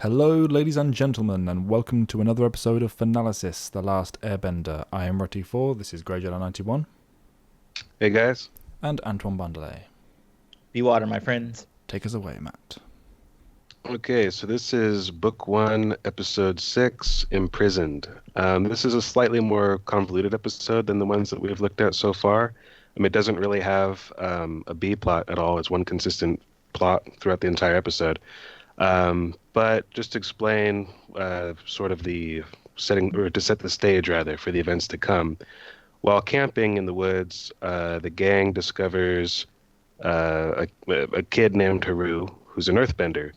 Hello, ladies and gentlemen, and welcome to another episode of Fanalysis, The Last Airbender. I am Rutty4, this is GreyJedi91, Hey guys. and Antoine Bandelet. Be water, my friends. Take us away, Matt. Okay, so this is Book 1, Episode 6, Imprisoned. This is a slightly more convoluted episode than the ones that we've looked at so far. It doesn't really have a B plot at all. It's one consistent plot throughout the entire episode. But just to explain sort of the setting, or to set the stage rather, for the events to come. While camping in the woods, the gang discovers a kid named Haru, who's an earthbender.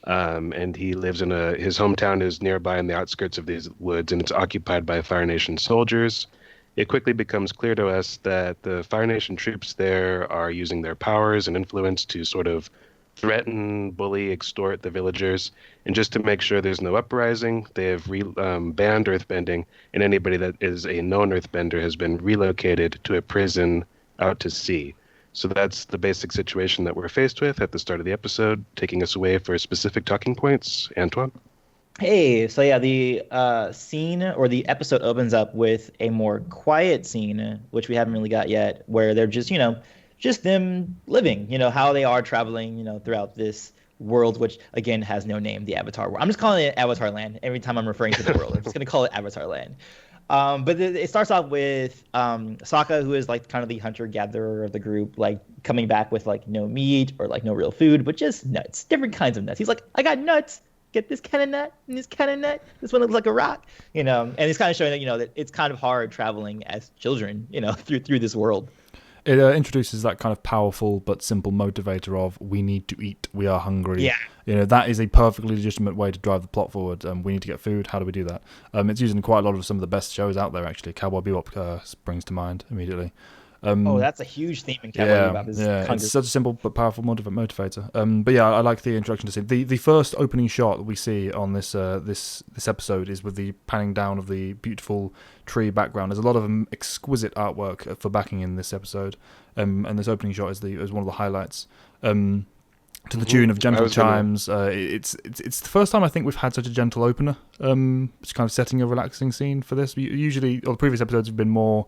And he lives his hometown is nearby in the outskirts of these woods, and it's occupied by Fire Nation soldiers. It quickly becomes clear to us that the Fire Nation troops there are using their powers and influence to sort of threaten, bully, extort the villagers. And just to make sure there's no uprising, they have banned earthbending, and anybody that is a known earthbender has been relocated to a prison out to sea. So that's the basic situation that we're faced with at the start of the episode. Taking us away for specific talking points, Antoine? Hey, so yeah, the scene or the episode opens up with a more quiet scene, which we haven't really got yet, where they're just them living, how they are traveling, throughout this world, which again has no name, the Avatar world. I'm just calling it Avatar Land every time I'm referring to the world. I'm just going to call it Avatar Land. But it starts off with Sokka, who is like kind of the hunter-gatherer of the group, like coming back with like no meat or like no real food, but just nuts, different kinds of nuts. He's like, I got nuts. Get this kind of nut and this kind of nut. This one looks like a rock, and he's kind of showing that that it's kind of hard traveling as children, through this world. It introduces that kind of powerful but simple motivator of, we need to eat, we are hungry. Yeah. That is a perfectly legitimate way to drive the plot forward. We need to get food, how do we do that? It's used in quite a lot of some of the best shows out there, actually. Cowboy Bebop springs to mind immediately. That's a huge theme in Cowboy Bebop. Yeah, it's such a simple but powerful motivator. But yeah, I like the introduction to see the first opening shot that we see on this episode is with the panning down of the beautiful tree background. There's a lot of exquisite artwork for backing in this episode, and this opening shot is one of the highlights. To the tune of gentle chimes. It's the first time I think we've had such a gentle opener. It's kind of setting a relaxing scene for this. Usually, the previous episodes have been more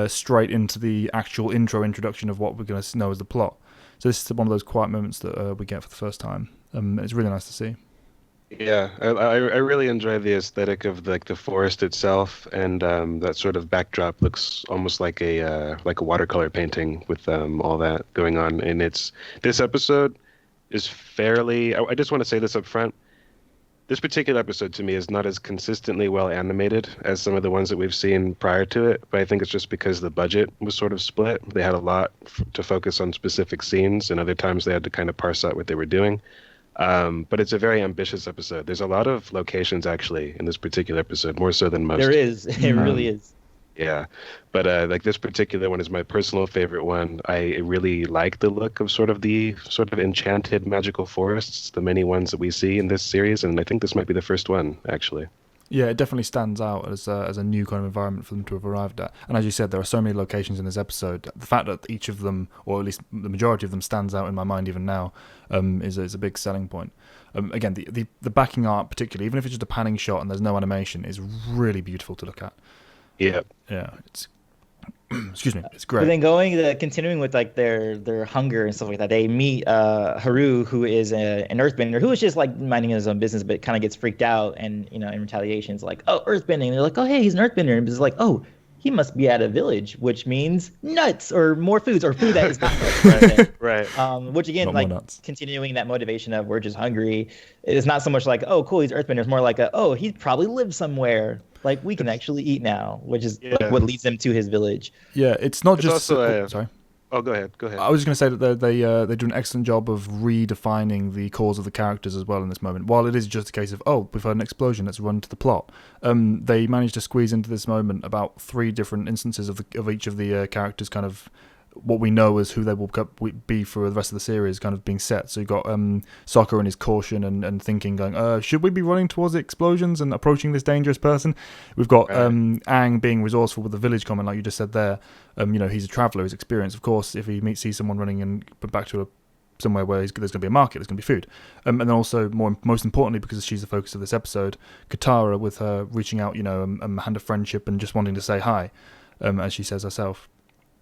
straight into the actual introduction of what we're going to know as the plot. So this is one of those quiet moments that we get for the first time. It's really nice to see. Yeah, I really enjoy the aesthetic of the forest itself, and that sort of backdrop looks almost like a watercolor painting with all that going on. And this episode is fairly. I just want to say this up front. This particular episode to me is not as consistently well animated as some of the ones that we've seen prior to it, but I think it's just because the budget was sort of split. They had a lot to focus on specific scenes, and other times they had to kind of parse out what they were doing. But it's a very ambitious episode. There's a lot of locations actually in this particular episode, more so than most. There is. It really is. Yeah, but like this particular one is my personal favorite one. I really like the look of the enchanted magical forests, the many ones that we see in this series, and I think this might be the first one actually. Yeah, it definitely stands out as a new kind of environment for them to have arrived at. And as you said, there are so many locations in this episode. The fact that each of them, or at least the majority of them, stands out in my mind even now is a big selling point. Again, the backing art particularly, even if it's just a panning shot and there's no animation, is really beautiful to look at. Yeah. Yeah, it's excuse me, it's great. But then continuing with like their hunger and stuff like that, they meet Haru, who is an earthbender, who is just like minding his own business, but kind of gets freaked out, and in retaliation, is like, oh, earthbending. And they're like, oh, hey, he's an earthbender, and it's like, oh, he must be at a village, which means nuts or more foods or food that is not nuts. Right. Which again, Not like continuing that motivation of we're just hungry. It's not so much like, oh, cool, he's earthbender. It's more like, oh, he probably lives somewhere. Like, we can actually eat now, which is like what leads them to his village. Yeah, it's not just... sorry. Oh, go ahead. I was just going to say that they do an excellent job of redefining the cause of the characters as well in this moment. While it is just a case of, oh, we've had an explosion, let's run to the plot. They managed to squeeze into this moment about 3 different instances of each of the characters kind of what we know as who they will be for the rest of the series kind of being set. So you've got Sokka and his caution and thinking, going, should we be running towards the explosions and approaching this dangerous person? We've got Aang being resourceful with the village comment, like you just said there. He's a traveller, he's experienced. Of course, if he sees someone running and put back to somewhere where there's going to be a market, there's going to be food. And then also, most importantly, because she's the focus of this episode, Katara, with her reaching out, a hand of friendship and just wanting to say hi, as she says herself.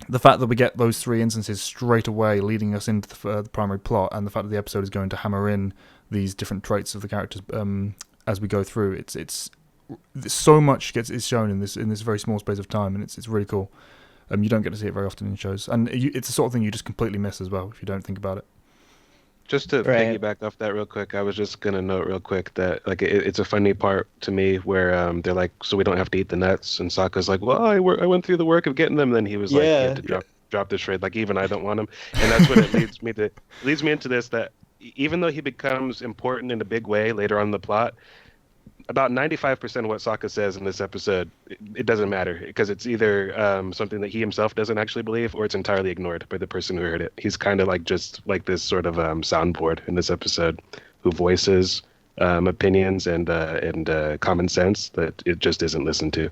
The fact that we get those three instances straight away leading us into the primary plot, and the fact that the episode is going to hammer in these different traits of the characters as we go through, it's so much is shown in this very small space of time, and it's really cool. You don't get to see it very often in shows, and it's the sort of thing you just completely miss as well if you don't think about it. Just to piggyback off that real quick, I was just gonna note real quick that like it's a funny part to me where they're like, so we don't have to eat the nuts, and Sokka's like, well, I went through the work of getting them, and then he was like, you have to drop the shred, like even I don't want them, and that's what it leads me into this, that even though he becomes important in a big way later on in the plot, about 95% of what Sokka says in this episode, it doesn't matter, because it's either something that he himself doesn't actually believe, or it's entirely ignored by the person who heard it. He's kind of like just like this sort of soundboard in this episode, who voices opinions and common sense that it just isn't listened to.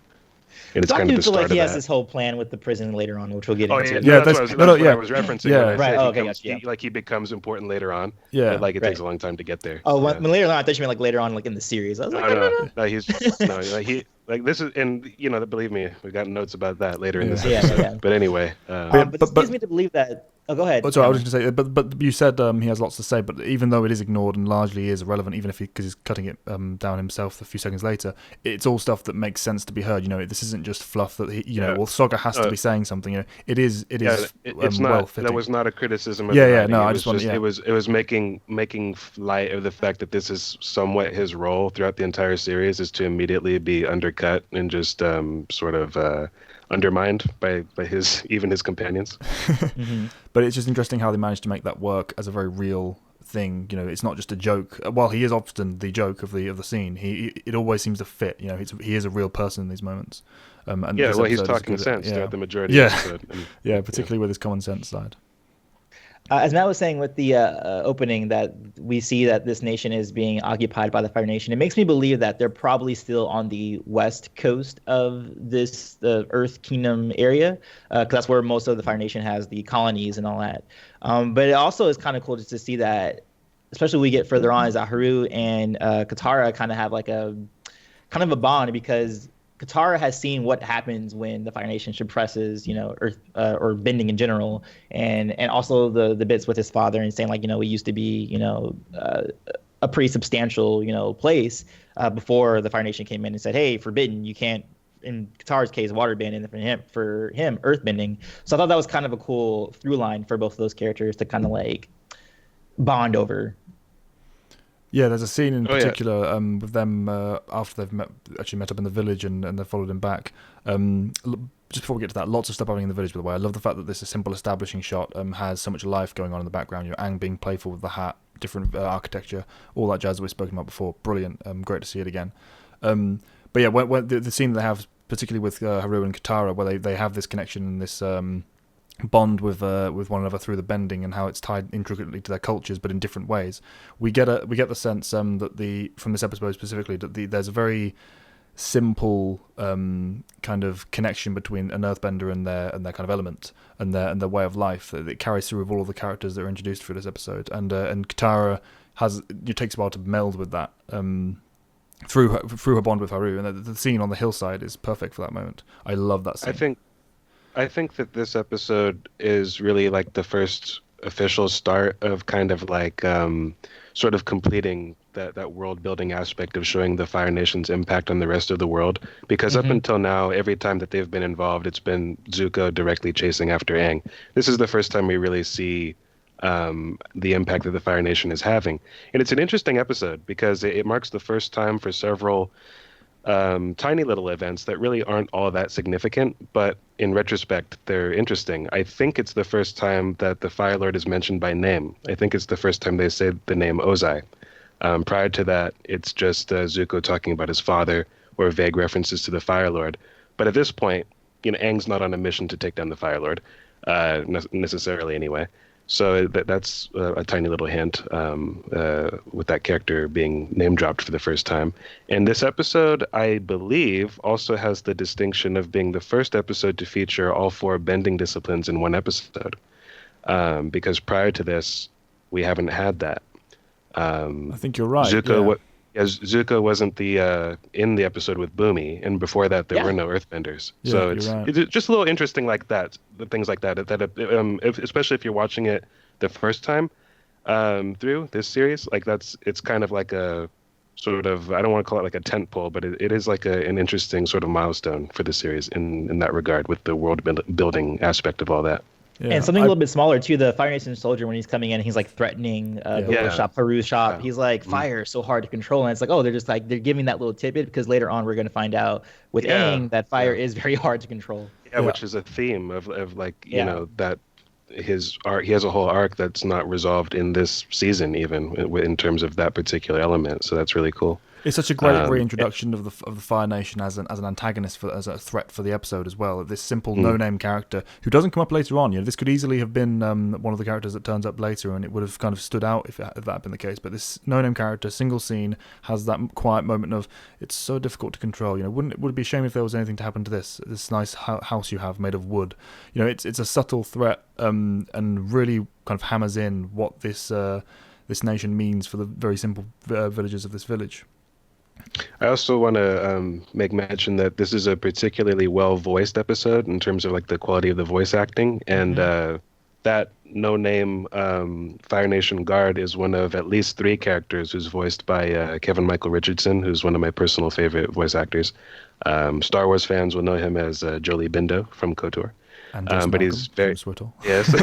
And it's kind of the start like he of has this whole plan with the prison later on, which we'll get into. That's what I was referencing. Yeah, right. He becomes important later on. Yeah, but like it takes a long time to get there. Oh, when later on, I thought you meant like later on, like in the series. I was like, he like this is, and believe me, we got notes about that later in this episode. Yeah. But anyway, but this leads me to believe that. Oh, go ahead. Sorry, I was going to say, but you said he has lots to say, but even though it is ignored and largely is irrelevant, even if because he's cutting it down himself a few seconds later, it's all stuff that makes sense to be heard. This isn't just fluff that well, Sokka has to be saying something. It is. It's well not. fitting. That was not a criticism of No, it was making light of the fact that this is somewhat his role throughout the entire series, is to immediately be undercut and just sort of undermined by his companions. Mm-hmm. But it's just interesting how they managed to make that work as a very real thing. It's not just a joke. While he is often the joke of the scene, it always seems to fit. He is a real person in these moments. And he's talking sense throughout the majority of the episode. Particularly with his common sense side. As Matt was saying with the opening, that we see that this nation is being occupied by the Fire Nation, it makes me believe that they're probably still on the west coast of the Earth Kingdom area, because that's where most of the Fire Nation has the colonies and all that. But it also is kind of cool just to see that, especially when we get further on, is that Haru and Katara kind of have like a bond, because Katara has seen what happens when the Fire Nation suppresses, Earth or bending in general, and also the bits with his father and saying like, we used to be, a pretty substantial, place before the Fire Nation came in and said, hey, forbidden, you can't, in Katara's case, water bend, and for him, earth bending. So I thought that was kind of a cool through line for both of those characters to kind of like bond over. Yeah, there's a scene in particular with them after they've met up in the village and they've followed him back. Just before we get to that, lots of stuff happening in the village, by the way. I love the fact that this a simple establishing shot has so much life going on in the background. Aang being playful with the hat, different architecture, all that jazz that we've spoken about before. Brilliant. Great to see it again. But yeah, when the scene they have, particularly with Haru and Katara, where they have this connection and this bond with one another through the bending, and how it's tied intricately to their cultures but in different ways. We get the sense that from this episode specifically that there's a very simple kind of connection between an earthbender and their kind of element and their way of life that it carries through with all of the characters that are introduced through this episode, and Katara it takes a while to meld with that through her bond with Haru, and the scene on the hillside is perfect for that moment. I love that scene. I think that this episode is really like the first official start of kind of like sort of completing that world building aspect of showing the Fire Nation's impact on the rest of the world. Because up until now, every time that they've been involved, it's been Zuko directly chasing after Aang. This is the first time we really see the impact that the Fire Nation is having. And it's an interesting episode because it marks the first time for several tiny little events that really aren't all that significant, but in retrospect, they're interesting. I think it's the first time that the Fire Lord is mentioned by name. I think it's the first time they say the name Ozai. Prior to that, it's just Zuko talking about his father or vague references to the Fire Lord. But at this point, Aang's not on a mission to take down the Fire Lord, necessarily anyway. So that's a tiny little hint with that character being name dropped for the first time. And this episode, I believe, also has the distinction of being the first episode to feature all four bending disciplines in one episode. Because prior to this, we haven't had that. I think you're right. Zuko, Zuko wasn't the in the episode with Boomy, and before that there were no Earthbenders. Yeah, so right. it's just a little interesting like that, the things like that. Especially if you're watching it the first time through this series, like it's kind of like a sort of, I don't want to call it like a tent pole, but it is like an interesting sort of milestone for the series in that regard with the world building aspect of all that. Yeah, and something a little bit smaller too. The Fire Nation soldier, when he's coming in, he's like threatening the shop, Haru's shop. He's like, fire is so hard to control, and it's like, oh, they're just like they're giving that little tidbit because later on we're going to find out with Aang that fire is very hard to control. Yeah, which is a theme of like you know that his arc, he has a whole arc that's not resolved in this season even in terms of that particular element. So that's really cool. It's such a great reintroduction of the Fire Nation as an antagonist, as a threat for the episode as well. This simple no-name character who doesn't come up later on. You know, this could easily have been one of the characters that turns up later, and it would have kind of stood out if that had been the case. But this no-name character, single scene, has that quiet moment of it's so difficult to control. You know, would it be a shame if there was anything to happen to this nice house you have made of wood? You know, it's a subtle threat and really kind of hammers in what this nation means for the very simple villagers of this village. I also want to make mention that this is a particularly well-voiced episode in terms of like the quality of the voice acting, and that no-name Fire Nation guard is one of at least 3 characters who's voiced by Kevin Michael Richardson, who's one of my personal favorite voice actors. Star Wars fans will know him as Jolie Bindo from KOTOR. And but he's very yes,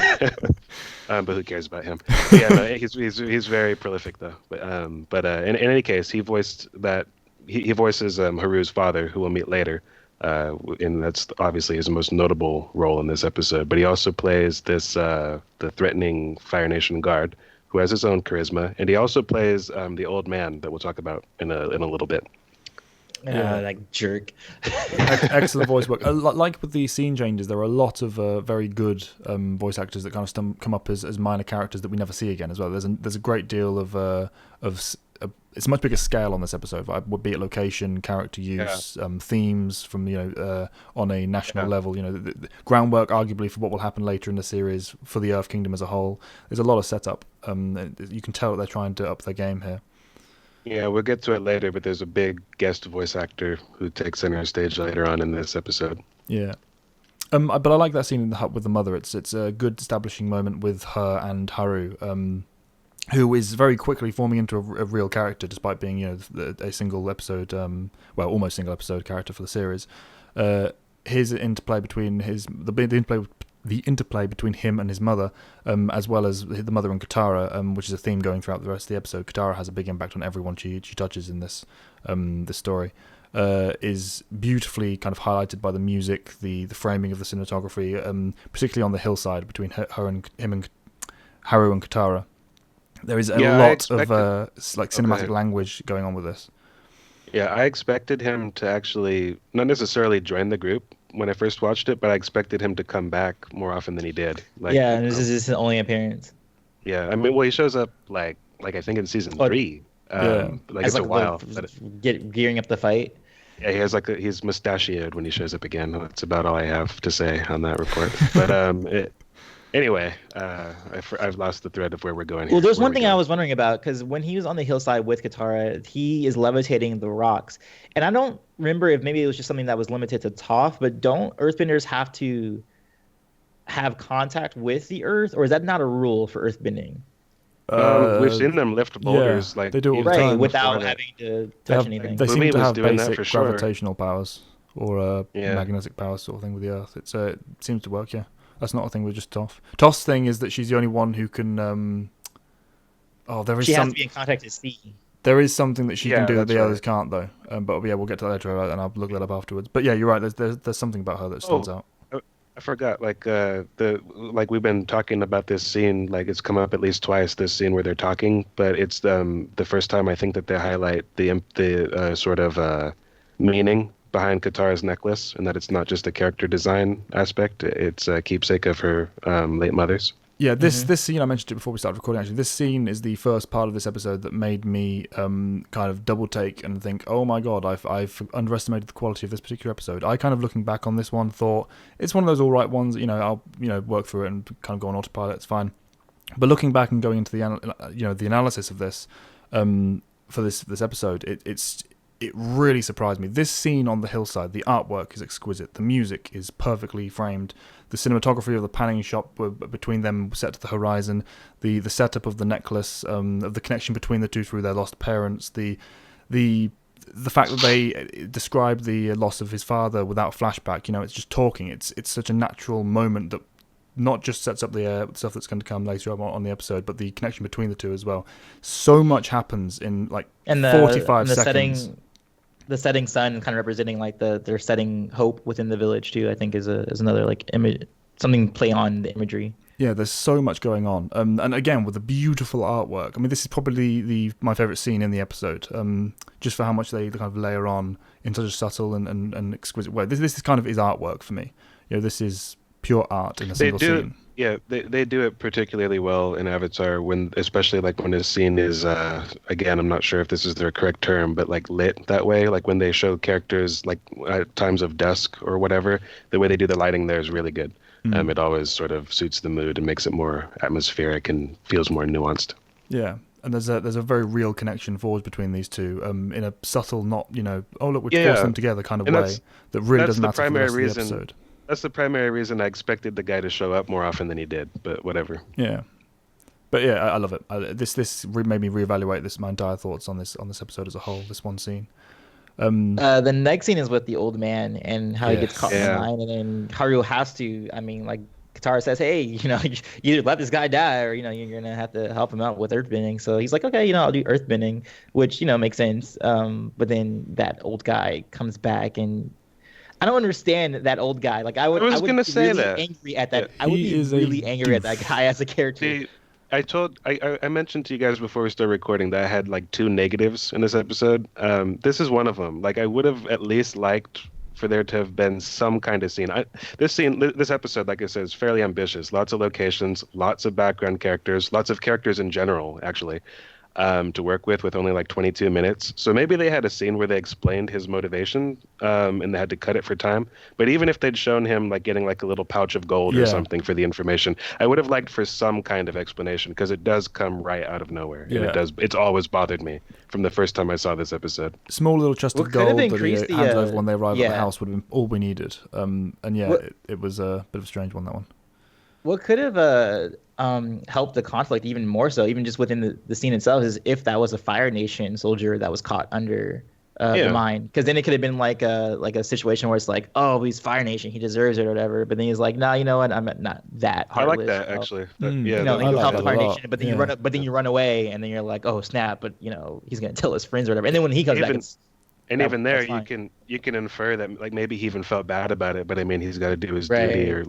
but who cares about him? Yeah, no, he's very prolific though. But in any case, he voiced that he voices Haru's father, who we'll meet later, and that's obviously his most notable role in this episode. But he also plays this the threatening Fire Nation guard, who has his own charisma, and he also plays the old man that we'll talk about in a little bit. Like jerk. Excellent voice work. Like with the scene changes, there are a lot of very good voice actors that kind of come up as minor characters that we never see again as well. There's a great deal of it's a much bigger scale on this episode. Would be it location, character use, themes from on a national level. You know, the groundwork arguably for what will happen later in the series for the Earth Kingdom as a whole. There's a lot of setup. You can tell that they're trying to up their game here. Yeah, we'll get to it later, but there's a big guest voice actor who takes center stage later on in this episode. Yeah. But I like that scene in the hut with the mother. It's a good establishing moment with her and Haru, who is very quickly forming into a real character, despite being a single episode, almost single episode character for the series. His interplay between the interplay between him and his mother, as well as the mother and Katara, which is a theme going throughout the rest of the episode. Katara has a big impact on everyone she touches in this story. Is beautifully kind of highlighted by the music, the framing of the cinematography, particularly on the hillside between Haru and Katara. There is a lot of cinematic language going on with this. Yeah, I expected him to actually not necessarily join the group when I first watched it, but I expected him to come back more often than he did. And this is his only appearance. Yeah, I mean, well, he shows up like I think in season 3. It's a while. Gearing up the fight. Yeah, he's mustachioed when he shows up again. That's about all I have to say on that report. But anyway, I've lost the thread of where we're going here. Well, there's one thing I was wondering about, because when he was on the hillside with Katara, he is levitating the rocks. And I don't remember if maybe it was just something that was limited to Toph, but don't Earthbenders have to have contact with the Earth? Or is that not a rule for Earthbending? We've seen them lift boulders they do it all the time without having to touch anything. They seem to have basic sure. gravitational powers or magnetic powers sort of thing with the Earth. It seems to work, yeah. That's not a thing with just Toph. Toph's thing is that she's the only one who can. She has to be in contact to see. There is something that she can do that the others can't, though. But yeah, we'll get to that later, and I'll look that up afterwards. But yeah, you're right. There's something about her that stands out. I forgot. We've been talking about this scene. Like it's come up at least twice. This scene where they're talking, but it's the first time I think that they highlight the sort of meaning behind Katara's necklace, and that it's not just a character design aspect. It's a keepsake of her late mother's. Yeah, this scene, I mentioned it before we started recording, actually. This scene is the first part of this episode that made me kind of double take and think, oh my god, I've underestimated the quality of this particular episode. I kind of, looking back on this one, thought it's one of those all right ones, I'll work through it and kind of go on autopilot, it's fine. But looking back and going into the analysis of this for this episode, it really surprised me. This scene on the hillside, the artwork is exquisite. The music is perfectly framed. The cinematography of the panning shot between them set to the horizon. The setup of the necklace, of the connection between the two through their lost parents. The fact that they describe the loss of his father without flashback. It's just talking. It's such a natural moment that not just sets up the stuff that's going to come later on the episode, but the connection between the two as well. So much happens in 45 seconds. The setting sun kind of representing they're setting hope within the village too. I think is another image, something play on the imagery. Yeah, there's so much going on, and again with the beautiful artwork. I mean, this is probably my favorite scene in the episode, just for how much they kind of layer on in such a subtle and exquisite way. This is kind of is artwork for me. This is pure art in a single scene. Yeah, they do it particularly well in Avatar, especially when this scene is again, I'm not sure if this is the correct term, but lit that way, when they show characters at times of dusk or whatever, the way they do the lighting there is really good. It always sort of suits the mood and makes it more atmospheric and feels more nuanced. Yeah. And there's a very real connection forged between these two, in a subtle, not oh look, we're forcing them together kind of way that really doesn't matter for the rest of the episode. That's the primary reason I expected the guy to show up more often than he did, but whatever. Yeah, but yeah, I love it. This made me reevaluate my entire thoughts on this episode as a whole. This one scene. The next scene is with the old man and how he gets caught in the line, and then Haru has to. I mean, Katara says, "Hey, you either let this guy die, or you're gonna have to help him out with earthbending." So he's like, "Okay, I'll do earthbending," which makes sense. But then that old guy comes back and. I don't understand that old guy. I was going to say that. Angry at that. Yeah. I would be really angry at that guy as a character. I mentioned to you guys before we started recording that I had 2 negatives in this episode. This is one of them. I would have at least liked for there to have been some kind of scene. This episode, like I said, is fairly ambitious. Lots of locations, lots of background characters, lots of characters in general, actually. To work with only 22 minutes. So maybe they had a scene where they explained his motivation, and they had to cut it for time. But even if they'd shown him getting a little pouch of gold or something for the information, I would have liked for some kind of explanation, because it does come right out of nowhere. Yeah. And it's always bothered me from the first time I saw this episode. Small little chest of gold that he hands over when they arrive at the house would have been all we needed. It was a bit of a strange one, that one. What could have helped the conflict even more so, even just within the scene itself, is if that was a Fire Nation soldier that was caught under the mine, because then it could have been like a situation where it's oh, he's Fire Nation, he deserves it or whatever, but then he's nah, you know what, I'm not that heartless. I like that actually. You help the Fire Nation, but then you run away, and then you're oh snap, but he's gonna tell his friends or whatever, and then when he comes back, even there, you can infer that maybe he even felt bad about it, but I mean he's got to do his duty, or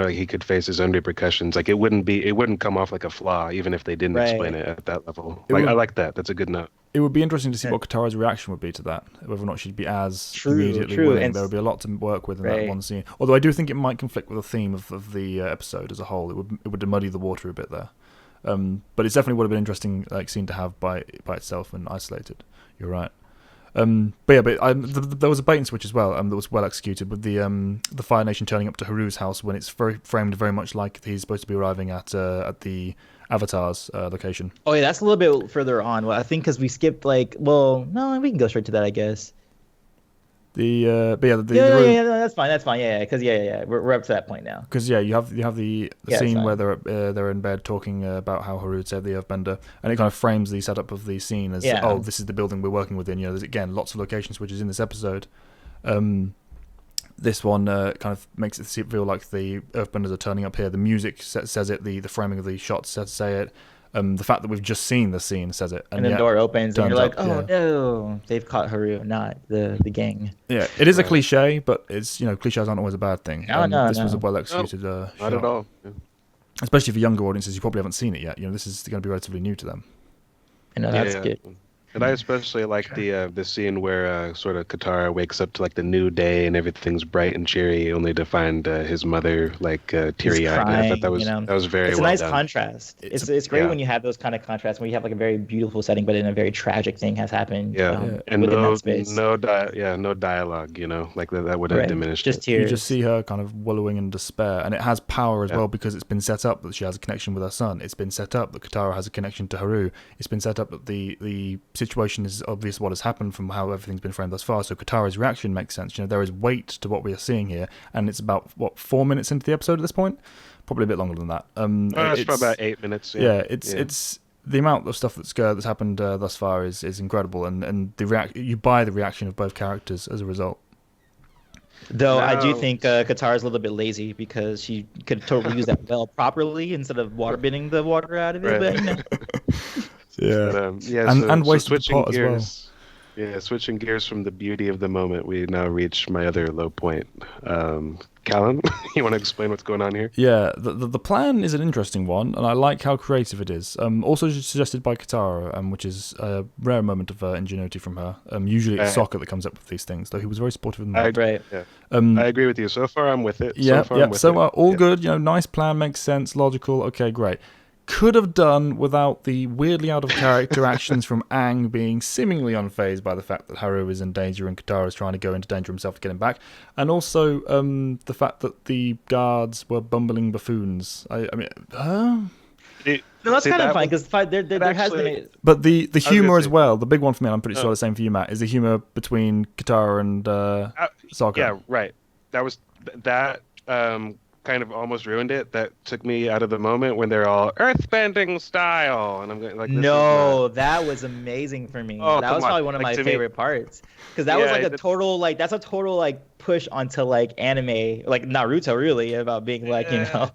he could face his own repercussions. It wouldn't come off like a flaw, even if they didn't explain it at that level. I like that. That's a good note. It would be interesting to see what Katara's reaction would be to that, whether or not she'd be as immediately willing. There would be a lot to work with in that one scene. Although I do think it might conflict with the theme of the episode as a whole. It would muddy the water a bit there. But it definitely would have been interesting scene to have by itself and isolated. You're right. There was a bait and switch as well that was well executed, with the Fire Nation turning up to Haru's house when it's framed very much like he's supposed to be arriving at the Avatar's location. Oh yeah, that's a little bit further on. Well, I think because we skipped no, we can go straight to that, I guess. That's fine. Yeah, because we're up to that point now. Because you have the scene where they're in bed talking about how Haru saved the Airbender, and it kind of frames the setup of the scene as this is the building we're working within. There's again lots of location switches in this episode. This one kind of makes it feel like the Earthbenders are turning up here. The music says it. The framing of the shots say it. The fact that we've just seen the scene says it. And then the door opens and you're no, they've caught Haru, not the gang. Yeah, it is a cliche, but it's cliches aren't always a bad thing. This was a well executed shot. Not at all. Yeah. Especially for younger audiences who probably haven't seen it yet. This is going to be relatively new to them. I know, that's good. And I especially like the scene where sort of Katara wakes up to like the new day and everything's bright and cheery, only to find his mother like He's teary-eyed. And I thought crying, you know. that was very It's a well nice done. contrast. It's great Yeah. when you have those kind of contrasts, when you have like a very beautiful setting, but then a very tragic thing has happened Yeah, and within that space. no dialogue, like that would have Right. diminished Just it. You tears. just see her kind of wallowing in despair, and it has power as Yeah. well because it's been set up that she has a connection with her son. It's been set up that Katara has a connection to Haru. It's been set up that the situation is obvious what has happened from how everything's been framed thus far. So Katara's reaction makes sense. You know, there is weight to what we are seeing here, and it's about 4 minutes into the episode at this point, probably a bit longer than that. It's probably about 8 minutes. Yeah, it's the amount of stuff that's happened thus far is incredible, and you buy the reaction of both characters as a result. Though I do No. think Katara's a little bit lazy because she could totally use that well properly instead of water bending the water out of it. Right. But, you know. Yeah, But, yeah, and wasted the switching pot as well. gears. Yeah, switching gears from the beauty of the moment, we now reach my other low point. Callan, you want to explain what's going on here? Yeah, the plan is an interesting one, and I like how creative it is. Also suggested by Katara, which is a rare moment of ingenuity from her. Usually it's Sokka that comes up with these things, though he was very supportive of them. Right. Yeah. Um, I agree with you. So far, I'm with it. Yeah, so far, yeah. I'm with So it. all Yeah. good. You know, nice plan, makes sense, logical. Okay, great. Could have done without the weirdly out of character actions from Aang being seemingly unfazed by the fact that Haru is in danger and Katara is trying to go into danger himself to get him back, and also the fact that the guards were bumbling buffoons. I mean, No, that's See, kind of that fine was- because there has actually- been. but the gonna humor as say- well. The big one for me, and I'm pretty sure Oh. the same for you, Matt, is the humor between Katara and Sokka. Yeah, right. That kind of almost ruined it. That took me out of the moment when they're all earthbending style, and I'm going like, this is No, that was amazing for me. Oh, that come was on. probably one of Like, my to me- favorite parts because that was Yeah, like a that's- total that's a total like push onto like anime like Naruto really about being like you know.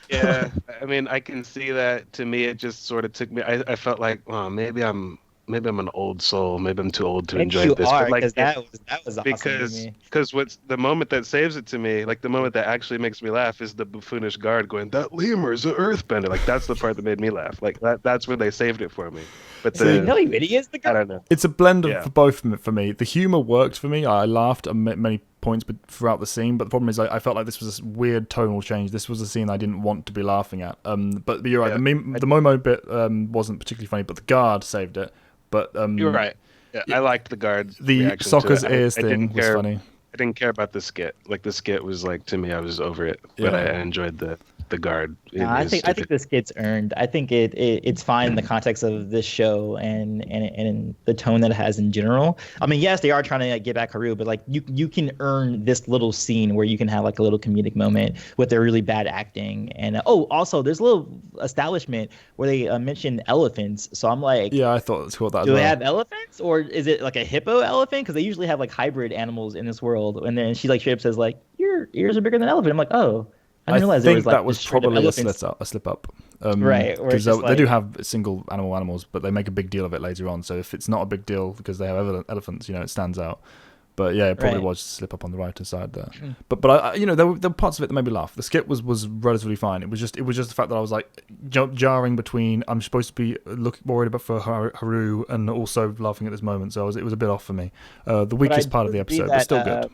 yeah. I mean, I can see that. To me, it just sort of took me. I felt like, oh, maybe I'm an old soul. Maybe I'm too old to Maybe enjoy you this. are But like, because that was awesome to me. because what's the moment that saves it to me, like the moment that actually makes me laugh, is the buffoonish guard going, "That lemur's an earthbender." Like that's the part that made me laugh. Like that's when they saved it for me. But So, no, you idiots. The I guy. don't know. It's a blend of Yeah. both for me. The humor worked for me. I laughed at many points throughout the scene, but the problem is I felt like this was a weird tonal change. This was a scene I didn't want to be laughing at. But you're right. Yeah. The Momo bit wasn't particularly funny, but the guard saved it. But You're right. Yeah, I liked the guard's the reaction to Sokka's it. ears I thing didn't was care. funny. I didn't care about the skit. Like the skit was like, to me, I was over it. But Yeah. I enjoyed the guard. No, I think this gets earned. I think it's fine in the context of this show and the tone that it has in general. I mean, yes, they are trying to like, get back Haru, but like you can earn this little scene where you can have like a little comedic moment with their really bad acting. And also there's a little establishment where they mention elephants. So I'm like, Yeah, I thought that as do well. they have elephants or is it like a hippo elephant? Because they usually have like hybrid animals in this world. And then she like straight up says like, your ears are bigger than an elephant. I'm like, oh. I didn't realize think there was, like, that was this shred of probably a elephants. slip up. Right, where Because it's just they do like- have single animals, but they make a big deal of it later on. So if it's not a big deal because they have elephants, you know, it stands out. But yeah, it probably Right. was a slip up on the writer's side there. But I you know, there were parts of it that made me laugh. The skit was relatively fine. It was just the fact that I was like jarring between I'm supposed to be worried about for Haru and also laughing at this moment. So it was a bit off for me. The But weakest I part of do the agree episode, but still good.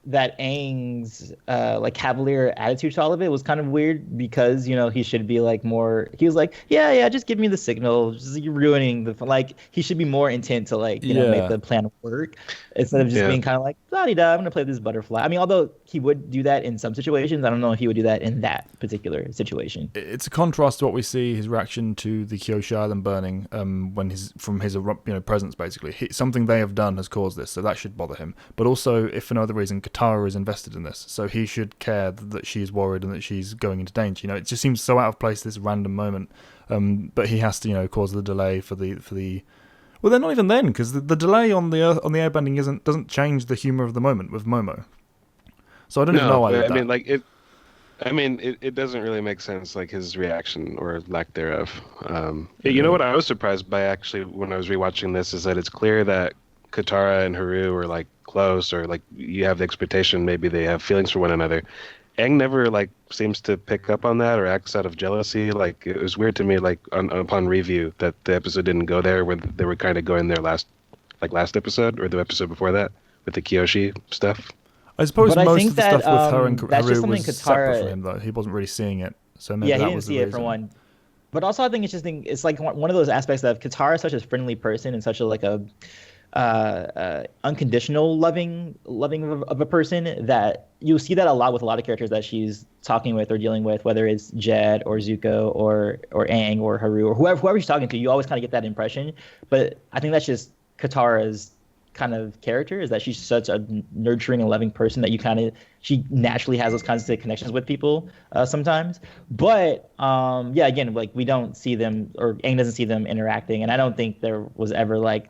That Aang's like cavalier attitude to all of it was kind of weird because you know he should be like more. He was like, yeah, just give me the signal. Just you're ruining the fun. Like he should be more intent to like you know Yeah. make the plan work instead of just Yeah. being kind of like da da. I'm gonna play this butterfly. I mean, although he would do that in some situations, I don't know if he would do that in that particular situation. It's a contrast to what we see his reaction to the Kyoshi Island burning when his presence basically something they have done has caused this, so that should bother him. But also, if for no other reason, Katara is invested in this, so he should care that she's worried and that she's going into danger. You know, it just seems so out of place this random moment. But he has to cause the delay for the. Well, they're not even then because the delay on the airbending doesn't change the humor of the moment with Momo. So I don't even know why. but, they did I that. mean, like it. I mean, it doesn't really make sense, like his reaction or lack thereof. You know what I was surprised by actually when I was rewatching this is that it's clear that Katara and Haru are like close, or like you have the expectation maybe they have feelings for one another, Aang never like seems to pick up on that or acts out of jealousy. Like it was weird to me, like upon review, that the episode didn't go there where they were kind of going there last episode or the episode before that with the Kyoshi stuff. I suppose But I most think of the that stuff with her and that's Haru just something was separate from Katara. him, though. He wasn't really seeing it, so maybe Yeah, he that didn't was the see it for reason. one. But also, I think it's like one of those aspects of Katara is such a friendly person and such a like a unconditional loving of a person that you see that a lot with a lot of characters that she's talking with or dealing with, whether it's Jed or Zuko or Aang or Haru or whoever she's talking to. You always kind of get that impression. But I think that's just Katara's kind of character, is that she's such a nurturing and loving person that she naturally has those kinds of connections with people sometimes. But yeah, again, like we don't see them, or Aang doesn't see them interacting, and I don't think there was ever like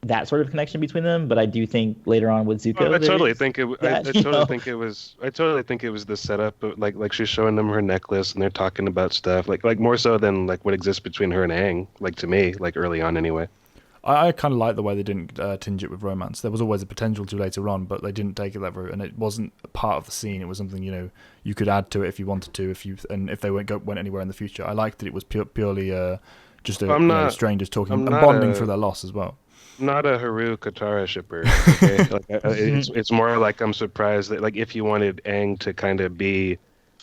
that sort of connection between them. But I do think later on with Zuko, I totally think it. I that, totally think it was. I totally think it was the setup. Of, like she's showing them her necklace and they're talking about stuff. Like more so than like what exists between her and Aang. Like to me, like early on anyway. I kind of like the way they didn't tinge it with romance. There was always a potential to later on, but they didn't take it that route, and it wasn't a part of the scene. It was something you could add to it if you wanted to, if they went anywhere in the future. I liked that it was purely just strangers talking and bonding through their loss as well. Not a Haru Katara shipper. Okay? Like it's more like I'm surprised that like if you wanted Aang to kind of be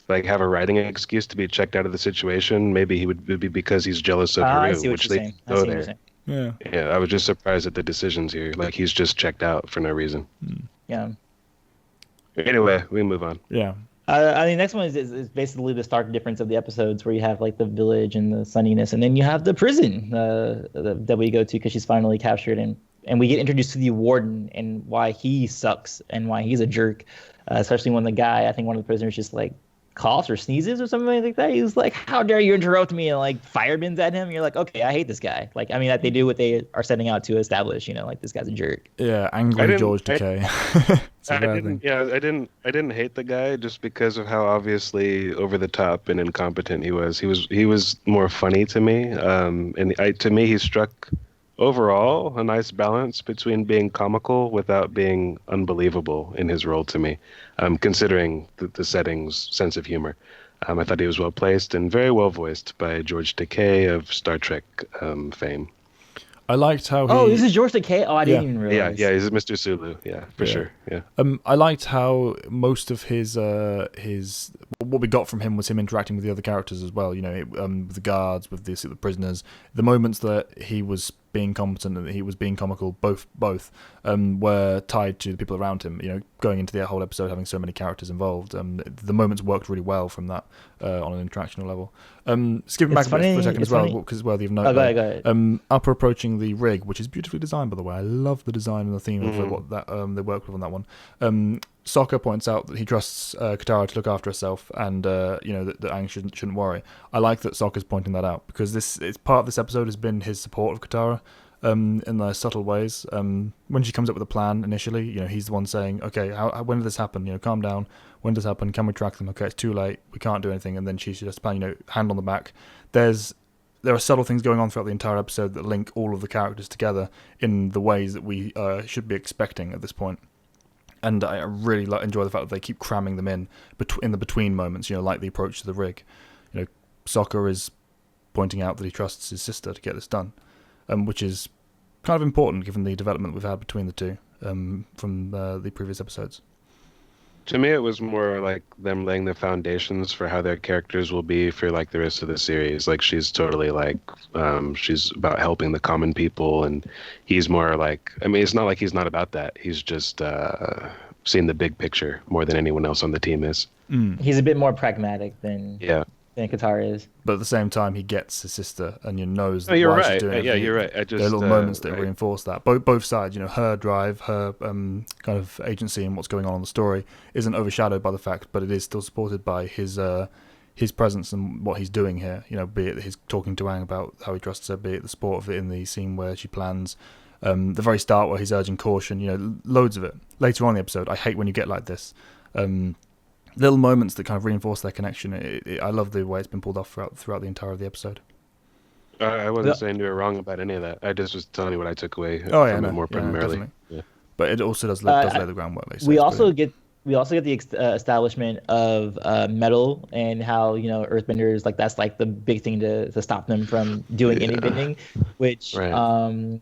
like have a writing excuse to be checked out of the situation, maybe it would be because he's jealous of Haru, I see what which you're they saying. go there. Yeah. Yeah, I was just surprised at the decisions here. Like he's just checked out for no reason. Yeah. Anyway, we move on. Yeah. I mean, next one is basically the stark difference of the episodes, where you have like the village and the sunniness, and then you have the prison that we go to because she's finally captured, and we get introduced to the warden and why he sucks and why he's a jerk, especially when the guy, I think one of the prisoners, just like coughs or sneezes or something like that. He was like, "How dare you interrupt me?" and like firebends at him. You're like, okay, I hate this guy. Like, I mean, that they do what they are setting out to establish. Like this guy's a jerk. Yeah, angry George Takei. I didn't hate the guy just because of how obviously over the top and incompetent he was. He was more funny to me. To me, he struck overall a nice balance between being comical without being unbelievable in his role to me, considering the setting's sense of humor. I thought he was well placed and very well voiced by George Takei of Star Trek fame. I liked how Oh, this is George Takei? Oh, I didn't even realize. Yeah, he's Mr. Sulu. Yeah, for sure. Yeah. I liked how most of his what we got from him was him interacting with the other characters as well. With the guards, with the prisoners. The moments that he was being competent and that he was being comical, both were tied to the people around him. Going into the whole episode having so many characters involved, the moments worked really well from that on an interactional level. Skipping back for a second as well, because it's worthy of note. Go ahead. Upper approaching the rig, which is beautifully designed, by the way. I love the design and the theme of what that they worked with on that one. Sokka points out that he trusts Katara to look after herself, and that Aang shouldn't worry. I like that Sokka's pointing that out, because it's part of this episode has been his support of Katara in the subtle ways. When she comes up with a plan initially, he's the one saying, "Okay, when did this happen? Calm down. When does this happen? Can we track them? Okay, it's too late. We can't do anything." And then she just plan, hand on the back. There are subtle things going on throughout the entire episode that link all of the characters together in the ways that we should be expecting at this point. And I really enjoy the fact that they keep cramming them in the between moments, like the approach to the rig. Sokka is pointing out that he trusts his sister to get this done, which is kind of important given the development we've had between the two from the previous episodes. To me, it was more like them laying the foundations for how their characters will be for like the rest of the series. Like she's totally like she's about helping the common people, and he's more like, I mean, it's not like he's not about that. He's just seeing the big picture more than anyone else on the team is. He's a bit more pragmatic than Katara is. But at the same time, he gets his sister and knows why right. she's doing it. Yeah, you're right. There are little moments that reinforce that. Both sides, her drive, her kind of agency and what's going on in the story isn't overshadowed by the fact, but it is still supported by his presence and what he's doing here. Be it his talking to Aang about how he trusts her, be it the sport of it in the scene where she plans. The very start where he's urging caution, loads of it. Later on in the episode, I hate when you get like this. Little moments that kind of reinforce their connection. I love the way it's been pulled off throughout the entire of the episode. I wasn't saying you were wrong about any of that. I just was telling you what I took away from it more primarily. Yeah. But it also does lay the groundwork. We also get we also get the establishment of metal and how earthbenders, like that's like the big thing to stop them from doing any Yeah. bending, which Right.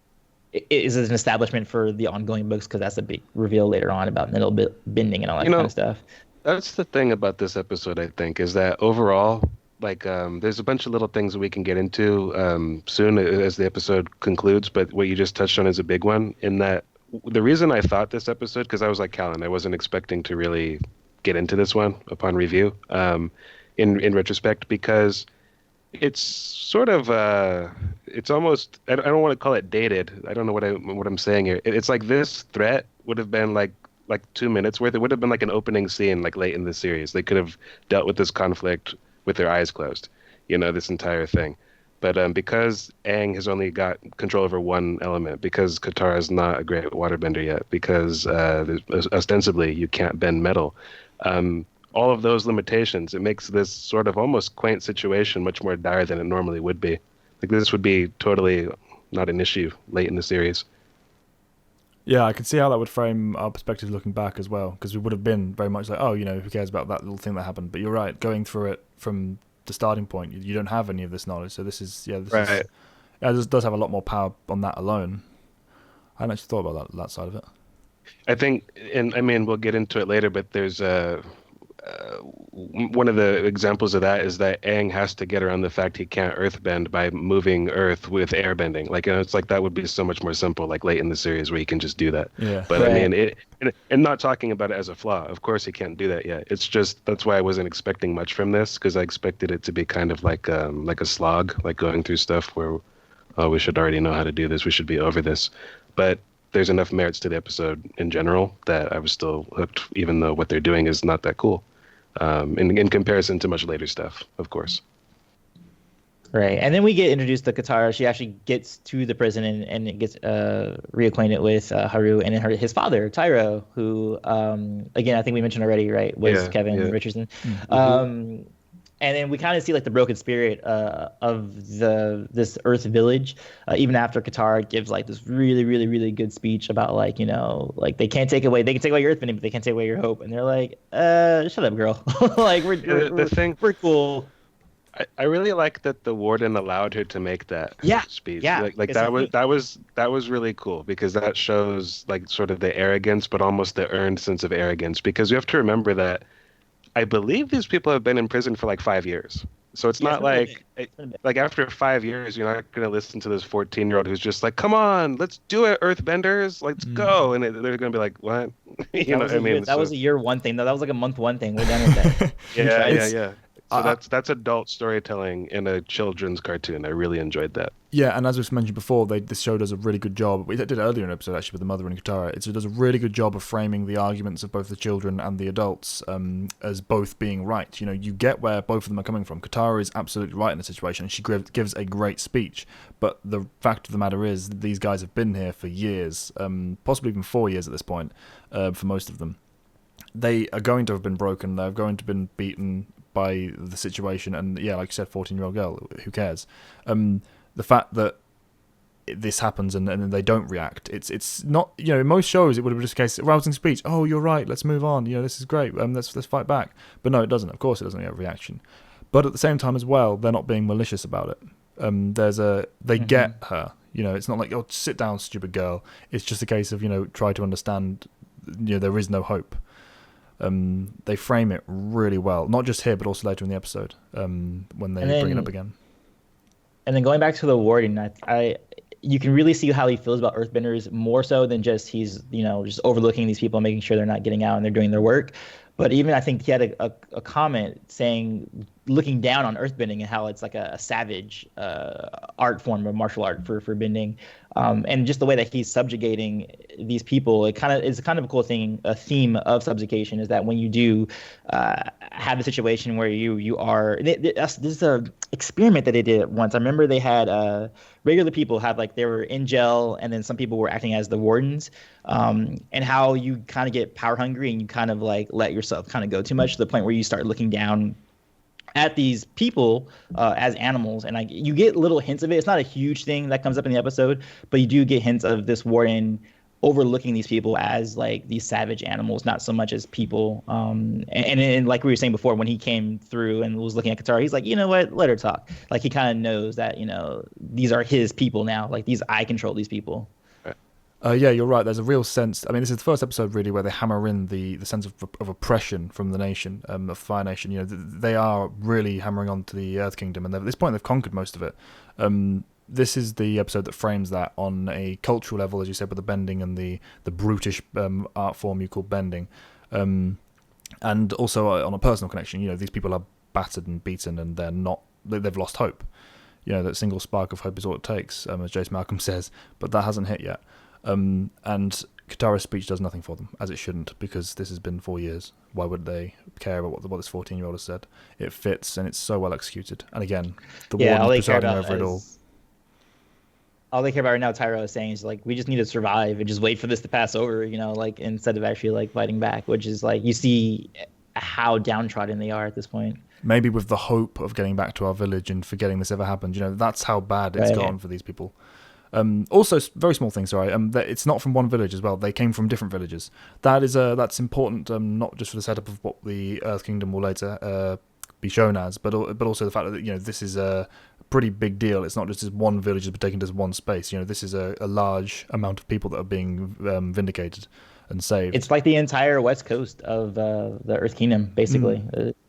is an establishment for the ongoing books because that's a big reveal later on about metal bending and all that You kind of know, stuff. that's the thing about this episode, I think, is that overall, like, there's a bunch of little things that we can get into soon as the episode concludes, but what you just touched on is a big one. In that, the reason I thought this episode, because I was like Callan, I wasn't expecting to really get into this one upon review, in retrospect, because it's sort of it's almost I don't want to call it dated. I don't know what I'm saying here. It's like this threat would have been like 2 minutes worth. It would have been like an opening scene like late in the series. They could have dealt with this conflict with their eyes closed, this entire thing. But because Aang has only got control over one element, because Katara is not a great waterbender yet, because ostensibly you can't bend metal, all of those limitations, it makes this sort of almost quaint situation much more dire than it normally would be. Like this would be totally not an issue late in the series. Yeah, I can see how that would frame our perspective looking back as well, because we would have been very much like, oh, who cares about that little thing that happened? But you're right, going through it from the starting point, you don't have any of this knowledge. So this is, Right. this does have a lot more power on that alone. I hadn't actually thought about that side of it. I think, and I mean, we'll get into it later, but there's one of the examples of that is that Aang has to get around the fact he can't earthbend by moving Earth with airbending. Like, it's like that would be so much more simple, like late in the series where he can just do that. Yeah. But Right. I mean, and not talking about it as a flaw. Of course, he can't do that yet. It's just that's why I wasn't expecting much from this, because I expected it to be kind of like a slog, like going through stuff where, oh, we should already know how to do this. We should be over this. But there's enough merits to the episode in general that I was still hooked, even though what they're doing is not that cool. In comparison to much later stuff, of course. Right, and then we get introduced to Katara. She actually gets to the prison and gets reacquainted with Haru and his father, Tyro, who, again, I think we mentioned already, right, was Kevin Richardson. Mm-hmm. And then we kind of see like the broken spirit of this Earth village, even after Katara gives like this really, really, really good speech about like they can take away your earthbending, but they can't take away your hope. And they're like, shut up, girl. Like we're cool. I really like that the warden allowed her to make that speech. Yeah, like that was really cool, because that shows like sort of the arrogance, but almost the earned sense of arrogance. Because you have to remember that I believe these people have been in prison for like 5 years. So it's not like after 5 years, you're not going to listen to this 14-year-old who's just like, come on, let's do it, Earthbenders, let's go. And they're going to be like, what? You know what I mean? That was a year one thing. That was like a month one thing. We're done with that. Yeah. So that's adult storytelling in a children's cartoon. I really enjoyed that. Yeah, and as we've mentioned before, this show does a really good job. We did it earlier in an episode actually with the mother and Katara. It does a really good job of framing the arguments of both the children and the adults as both being right. You get where both of them are coming from. Katara is absolutely right in the situation, and she gives a great speech. But the fact of the matter is, these guys have been here for years, possibly even 4 years at this point, for most of them. They are going to have been broken. They're going to have been beaten by the situation, and like you said, 14-year-old girl, who cares? The fact that this happens and they don't react, it's not, in most shows it would have been just a case of rousing speech, oh, you're right, let's move on, this is great, let's fight back. But no, it doesn't. Of course it doesn't have a reaction. But at the same time as well, they're not being malicious about it. They get her, it's not like, oh, sit down, stupid girl. It's just a case of, try to understand, there is no hope. They frame it really well, not just here but also later in the episide, when they bring it up again. And then going back to the warden, you can really see how he feels about earthbenders, more so than just he's just overlooking these people and making sure they're not getting out and they're doing their work. But even I think he had a comment saying, looking down on earthbending and how it's like a savage art form of martial art for bending, and just the way that he's subjugating these people. It is kind of a cool thing. A theme of subjugation is that when you do have a situation where you are, this is a experiment that they did once. I remember they had regular people have they were in jail, and then some people were acting as the wardens, and how you kind of get power hungry and you kind of let yourself kind of go too much to the point where you start looking down at these people as animals. And you get little hints of it. It's not a huge thing that comes up in the episode, but you do get hints of this warden overlooking these people as like these savage animals, not so much as people. And like we were saying before, when he came through and was looking at Katara, he's like, you know what, let her talk. Like he kind of knows that, you know, these are his people now. Like I control these people. Yeah, you're right. There's a real sense. I mean, this is the first episode really where they hammer in the sense of oppression from the nation, of Fire Nation. You know, they are really hammering on to the Earth Kingdom, and at this point they've conquered most of it. This is the episode that frames that on a cultural level, as you said, with the bending and the brutish art form you call bending, and also on a personal connection. You know, these people are battered and beaten, and they've lost hope. You know, that single spark of hope is all it takes, as Jace Malcolm says, but that hasn't hit yet. And Katara's speech does nothing for them, as it shouldn't, because this has been 4 years. Why would they care about what this 14-year-old has said? It fits, and it's so well executed. And again, the warden's presiding over it all. All they care about right now, Tyra is saying, is like, we just need to survive and just wait for this to pass over, you know, like instead of actually like fighting back, which is like, you see how downtrodden they are at this point. Maybe with the hope of getting back to our village and forgetting this ever happened. You know, that's how bad it's gone for these people. Also, very small thing, sorry. It's not from one village as well. They came from different villages. That's important, not just for the setup of what the Earth Kingdom will later be shown as, but also the fact that, you know, this is a pretty big deal. It's not just as one village has been taken as one space. You know, this is a large amount of people that are being vindicated and saved. It's like the entire west coast of the Earth Kingdom, basically.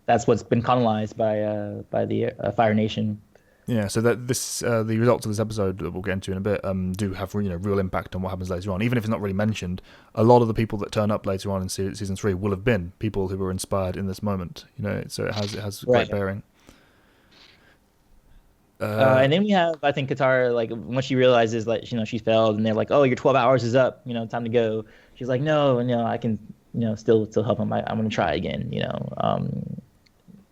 That's what's been colonized by the Fire Nation. Yeah, so that the results of this episode that we'll get into in a bit do have real impact on what happens later on. Even if it's not really mentioned, a lot of the people that turn up later on in season 3 will have been people who were inspired in this moment. You know, so it has great bearing. And then we have, I think, Katara, like, once she realizes, like, you know, she failed, and they're like, oh, your 12 hours is up, you know, time to go. She's like, no, I can, you know, still help him. I'm going to try again, you know.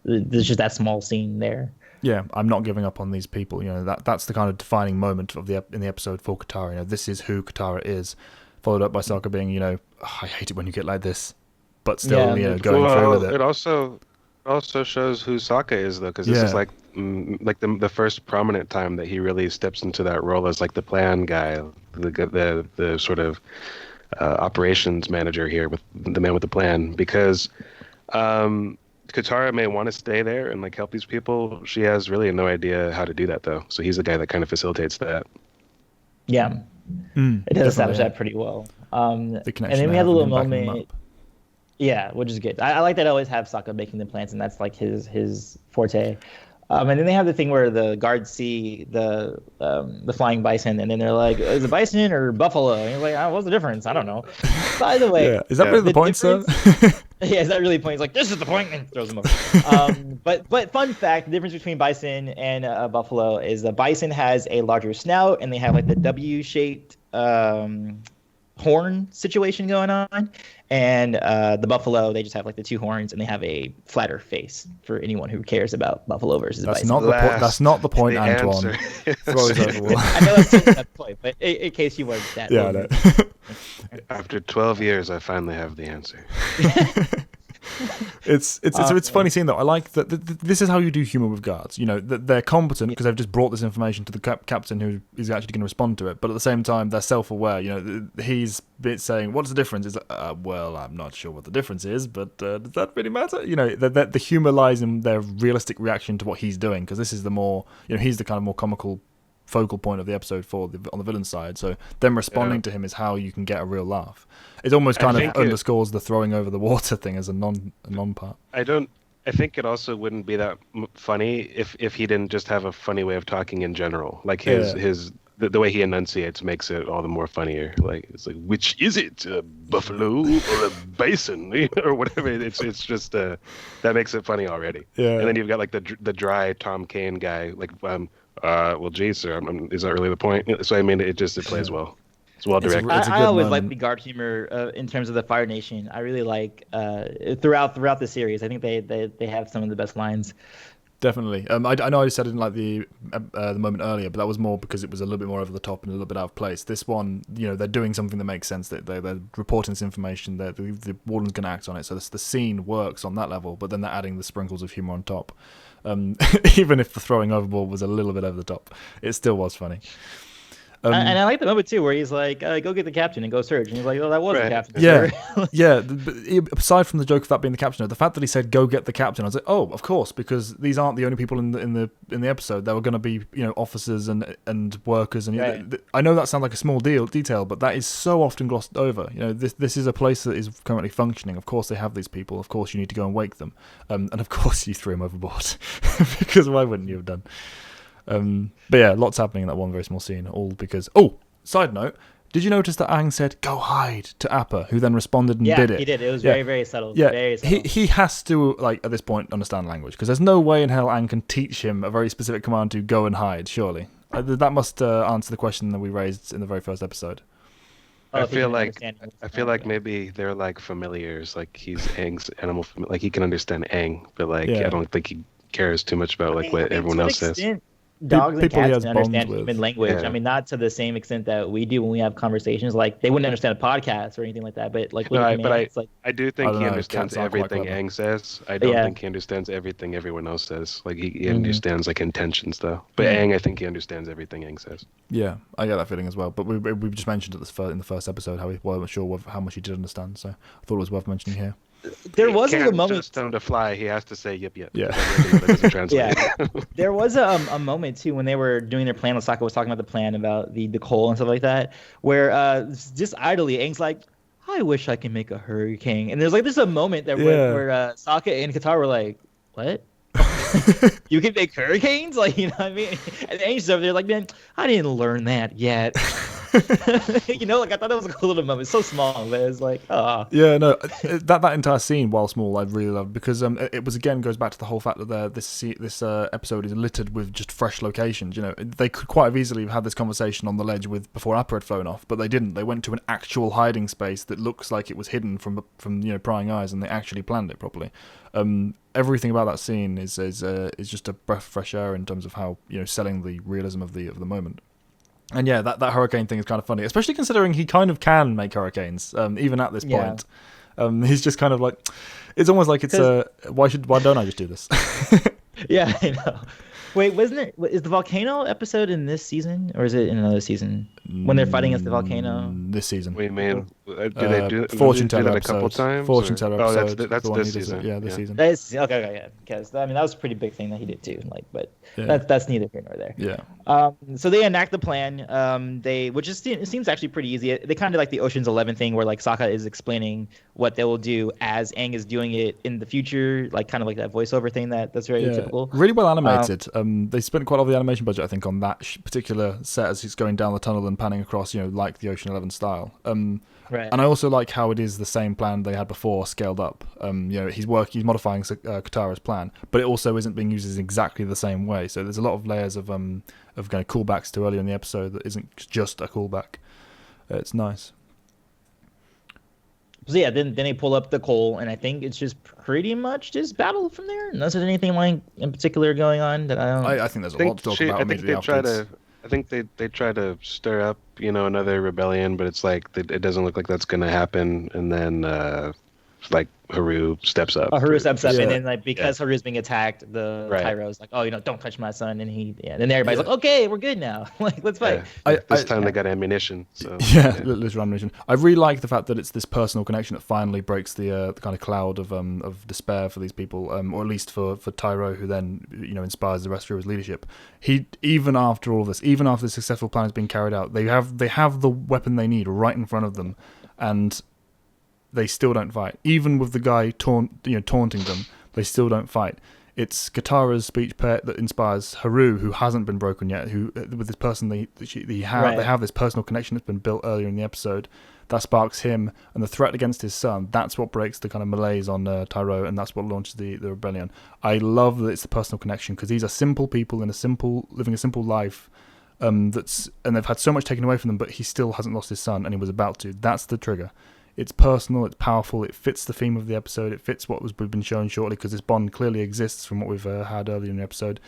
There's just that small scene there. Yeah, I'm not giving up on these people. You know, that's the kind of defining moment in the episode for Katara. You know, this is who Katara is. Followed up by Sokka being, you know, I hate it when you get like this, but still, you know, going through with it. It also shows who Sokka is, though, because this is like the first prominent time that he really steps into that role as like the plan guy, the sort of operations manager here, with the man with the plan, because. Katara may want to stay there and like help these people. She has really no idea how to do that, though. So he's the guy that kind of facilitates that. Yeah, it does establish that pretty well. And then we have a little moment. Yeah, which is good. I like that I always have Sokka making the plans, and that's like his forte. And then they have the thing where the guards see the flying bison, and then they're like, "Is it bison or buffalo?" And you're like, "What's the difference? I don't know." By the way, is that really the point, sir? Yeah, is that really the point? He's like, "This is the point," and throws him over. But fun fact: the difference between bison and buffalo is the bison has a larger snout, and they have like the W-shaped horn situation going on, and the buffalo, they just have like the two horns, and they have a flatter face. For anyone who cares about buffalo versus bison, that's not the point, Antoine. I know that's not the point, but in case you weren't that. Yeah, I know. After 12 years, I finally have the answer. It's funny seeing that. I like that. This is how you do humor with guards. You know, that they're competent because they've just brought this information to the captain who is actually going to respond to it. But at the same time, they're self-aware. You know, he's saying, "What's the difference?" Is well, I'm not sure what the difference is, but does that really matter? You know, the humor lies in their realistic reaction to what he's doing, because this is the more, you know, he's the kind of more comical focal point of the episode on the villain side. So them responding to him is how you can get a real laugh. It almost kind of underscores the throwing over the water thing as a non part. I think it also wouldn't be that funny if he didn't just have a funny way of talking in general. Like the way he enunciates makes it all the more funnier. Like, it's like, which is it, a buffalo or a bison or whatever? It's just that makes it funny already. Yeah. And then you've got like the dry Tom Kane guy, like well, geez, sir, is that really the point? So I mean, it plays well. It's well directed. I always like the guard humor in terms of the Fire Nation. I really like throughout the series. I think they have some of the best lines. Definitely. I know I said I didn't like the moment earlier, but that was more because it was a little bit more over the top and a little bit out of place. This one, you know, they're doing something that makes sense. They're reporting this information. The warden's going to act on it. So the scene works on that level, but then they're adding the sprinkles of humor on top. Even if the throwing overboard was a little bit over the top, it still was funny. And I like the moment too where he's like, "Go get the captain and go search," and he's like, "Oh, that was the captain." Yeah, sir." yeah. Aside from the joke of that being the captain, the fact that he said "go get the captain," I was like, "Oh, of course," because these aren't the only people in the episode. There were going to be officers and workers, and Right. I know that sounds like a small detail, but that is so often glossed over. This is a place that is currently functioning. Of course, they have these people. Of course, you need to go and wake them, and of course, you threw him overboard because why wouldn't you have done? But yeah, lots happening in that one very small scene, all because... Oh, side note, did you notice that Aang said, "Go hide" to Appa, who then responded and did it? Yeah, he did. It was Yeah. very, very subtle. Yeah, Very subtle. he has to, like, at this point, understand language, because there's no way in hell Aang can teach him a very specific command to go and hide, surely. That must answer the question that we raised in the very first episode. I If he feel can like understand maybe they're like familiars, like he's Aang's animal, like he can understand Aang, but like Yeah. I don't think he cares too much about like I what mean, everyone to an else says. extent, dogs and People he cats has can understand bonds with. human language. Yeah. I mean, not to the same extent that we do when we have conversations. Like they wouldn't understand a podcast or anything like that. But like with commands, like I do think I don't he know, understands cats aren't quite everything clever. Aang says. I don't Yeah. think he understands everything everyone else says. Like he Mhm. understands like intentions though. But Yeah. Aang, I think he understands everything Aang says. Yeah, I get that feeling as well. But we just mentioned it in the first episode how he wasn't sure how much he did understand, so I thought it was worth mentioning here. there He was a can't moment. just tell him to fly. He has to say yep yep. Yeah. That doesn't translate. Yeah. There was a moment too when they were doing their plan. Osaka was talking about the plan about the coal and stuff like that, where just idly Aang's like, "I wish I can make a hurricane," and there's like this a moment that Yeah. where Sokka and Katara were like, "What? You can make hurricanes?" Like, you know what I mean? And Aang's over there like, "Man, I didn't learn that yet." Like I thought it was a cool little moment. It's so small, but it's like, ah. Yeah, no, that entire scene, while small, I really love because it was again goes back to the whole fact that this episode is littered with just fresh locations. They could quite have easily have had this conversation on the ledge before Appa had flown off, but they didn't. They went to an actual hiding space that looks like it was hidden from prying eyes, and they actually planned it properly. Everything about that scene is just a breath of fresh air in terms of how selling the realism of the moment. And yeah, that hurricane thing is kind of funny, especially considering he kind of can make hurricanes, even at this Yeah. point. He's just kind of like, it's almost like it's why don't I just do this? Yeah, I know. Wait, is the volcano episode in this season or is it in another season when they're fighting against the volcano? This season. Wait, man, do they do Fortune do that teller a couple episode. times? Fortune or- teller Oh, episode. that's the one this he does it. season. Yeah, this season. Okay, yeah. Because I mean that was a pretty big thing that he did too. Like, but Yeah. that's neither here nor there. Yeah. So they enact the plan. It seems actually pretty easy. They kind of like the Ocean's 11 thing, where like Sokka is explaining what they will do as Aang is doing it in the future, like kind of like that voiceover thing that's very typical. Really well animated. They spent quite a lot of the animation budget, I think, on that particular set as he's going down the tunnel and panning across, like the Ocean 11 style. Right. And I also like how it is the same plan they had before, scaled up. He's modifying Katara's plan, but it also isn't being used in exactly the same way. So there's a lot of layers of kind of callbacks to earlier in the episode that isn't just a callback. It's nice. So yeah, then they pull up the coal, and I think it's just pretty much just battle from there. Unless there's anything like in particular going on that I don't. I think there's a lot to talk about. I think they try to. I think they try to stir up, another rebellion, but it's like it doesn't look like that's going to happen. And then, like Haru steps up. Haru steps up, Yeah. and then like because Haru's being attacked, the Right. Tyro's like, "Oh, don't touch my son," and then everybody's like, "Okay, we're good now. Like, let's fight." This time they got ammunition. So literal ammunition. I really like the fact that it's this personal connection that finally breaks the kind of cloud of despair for these people, or at least for Tyro, who then inspires the rest of his leadership. He even after all this, even after the successful plan has been carried out, they have the weapon they need right in front of them, and they still don't fight. Even with the guy taunting them, they still don't fight. It's Katara's speech that inspires Haru, who hasn't been broken yet. Who with this person they have this personal connection that's been built earlier in the episode. That sparks him, and the threat against his son. That's what breaks the kind of malaise on Tyro, and that's what launches the rebellion. I love that it's the personal connection because these are simple people living a simple life. And they've had so much taken away from them, but he still hasn't lost his son, and he was about to. That's the trigger. It's personal, it's powerful, it fits the theme of the episode, it fits what we've been shown shortly, because this bond clearly exists from what we've had earlier in the episode.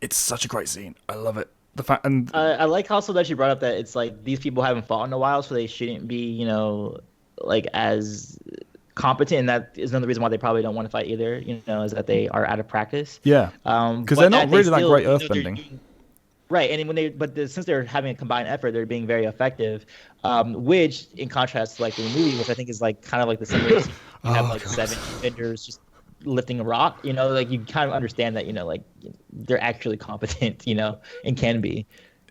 It's such a great scene. I love it. The fact, and I like also that you brought up that it's like these people haven't fought in a while, so they shouldn't be, like as competent, and that is another reason why they probably don't want to fight either. Is that they are out of practice. yeah, because they're not really that great they're earthbending. Right, and since they're having a combined effort, they're being very effective. Which, in contrast to like the movie, which I think is like kind of like the similar scene, you have Oh like god. seven vendors just lifting a rock. Like you kind of understand that like they're actually competent, and can be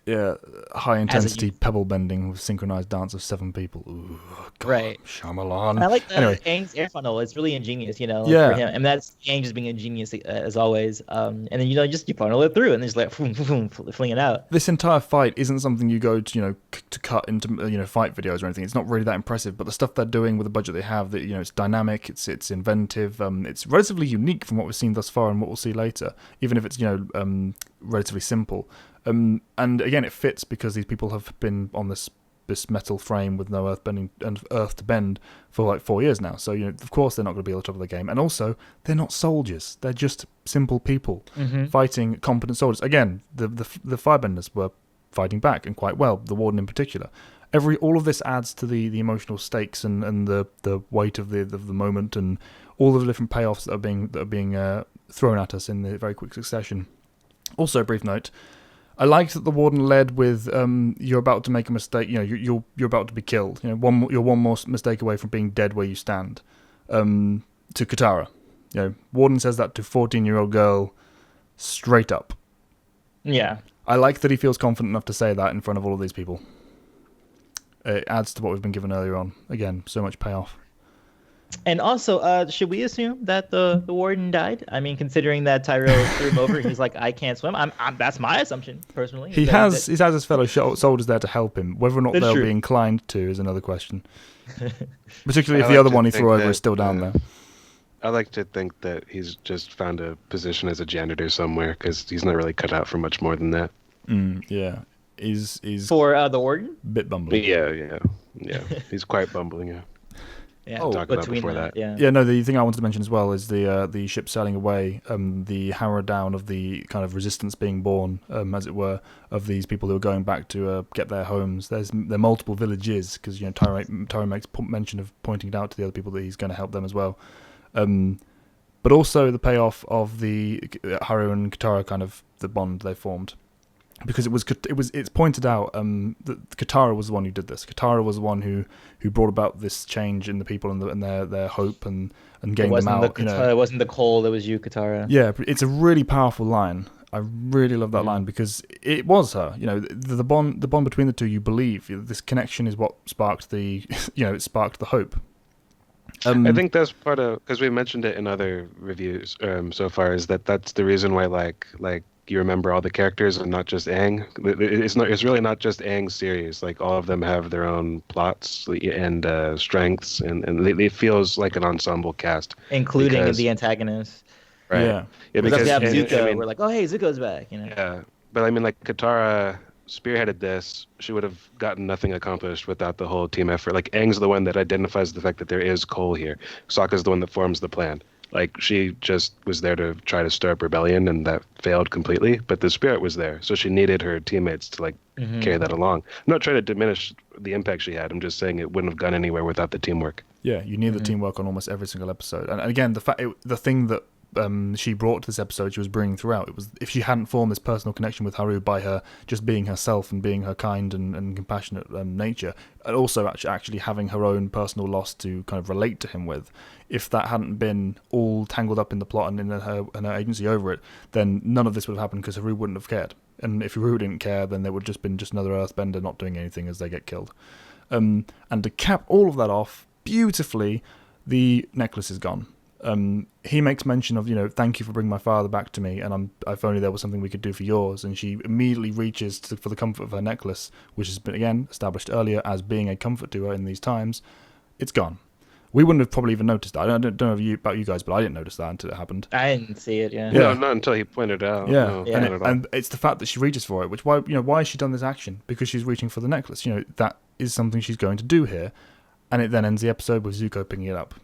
Yeah, high as a intensity unit. pebble bending with synchronized dance of 7 people. Ooh, God, Right. And Shyamalan. I like Anyway, Aang's air funnel. It's really ingenious, like for yeah, him. And that's Aang just being ingenious as always. And then just you funnel it through, and then just like fling it out. this entire fight isn't something you go to, to cut into, fight videos or anything. It's not really that impressive, but the stuff they're doing with the budget they have, that it's dynamic, it's inventive, it's relatively unique from what we've seen thus far and what we'll see later, even if it's relatively simple. And again, it fits because these people have been on this metal frame with no earth to bend for like 4 years now. So of course they're not going to be at the top of the game. And also, they're not soldiers. They're just simple people fighting competent soldiers. Again, the firebenders were fighting back and quite well. The warden in particular. All of this adds to the emotional stakes and the weight of the moment and all of the different payoffs that are being thrown at us in the very quick succession. Also, a brief note. I liked that the warden led with you're about to make a mistake. You're about to be killed. You're one more mistake away from being dead where you stand. To Katara, warden says that to 14-year-old girl, straight up. Yeah. I like that he feels confident enough to say that in front of all of these people. It adds to what we've been given earlier on. Again, so much payoff. And also, should we assume that the warden died? I mean, considering that Tyrell threw him over, he's like, I can't swim. That's my assumption, personally. He has his fellow soldiers there to help him. Whether or not they'll be inclined to is another question. Particularly if the other one he threw over is still down there. I like to think that he's just found a position as a janitor somewhere because he's not really cut out for much more than that. Yeah. He's for the warden? Bit bumbling. Yeah. He's quite bumbling, yeah. Yeah, talk about before that. Yeah, no, the thing I wanted to mention as well is the ship sailing away, the hammer down of the kind of resistance being born, as it were, of these people who are going back to get their homes. There are multiple villages, because Tyra makes mention of pointing it out to the other people that he's going to help them as well. But also the payoff of the Haru and Katara kind of the bond they formed. Because it's pointed out that Katara was the one who did this. Katara was the one who brought about this change in the people and their hope and getting them out. It wasn't the cold, it was you, Katara. Yeah, it's a really powerful line. I really love that line because it was her. The bond between the two. You believe this connection is what sparked it sparked the hope. I think that's part of because we mentioned it in other reviews so far. Is that's the reason why like you remember all the characters and not just Aang. It's really not just Aang's series. Like all of them have their own plots and strengths, and it feels like an ensemble cast, including the antagonist. Right. Yeah. Because we have Zuko. We're like, oh hey, Zuko's back. Yeah, but I mean, like Katara spearheaded this. She would have gotten nothing accomplished without the whole team effort. Like Aang's the one that identifies the fact that there is coal here. Sokka's the one that forms the plan. Like, she just was there to try to stir up rebellion, and that failed completely. But the spirit was there, so she needed her teammates to, carry that along. I'm not trying to diminish the impact she had. I'm just saying it wouldn't have gone anywhere without the teamwork. Yeah, you need the teamwork on almost every single episode. And again, the thing that she brought to this episode, she was bringing throughout. It was if she hadn't formed this personal connection with Haru by her just being herself and being her kind and compassionate nature, and also actually having her own personal loss to kind of relate to him with. If that hadn't been all tangled up in the plot and in her agency over it, then none of this would have happened because Haru wouldn't have cared. And if Haru didn't care, then there would have just been another Earthbender not doing anything as they get killed. And to cap all of that off beautifully, the necklace is gone. He makes mention of, thank you for bringing my father back to me, and if only there was something we could do for yours. And she immediately reaches for the comfort of her necklace, which has been, again, established earlier as being a comfort to her in these times. It's gone. We wouldn't have probably even noticed that. I don't know about you guys, but I didn't notice that until it happened. I didn't see it, yeah. No, not until he pointed it out. Yeah, No, and it's the fact that she reaches for it, which why has she done this action? Because she's reaching for the necklace. That is something she's going to do here. And it then ends the episode with Zuko picking it up.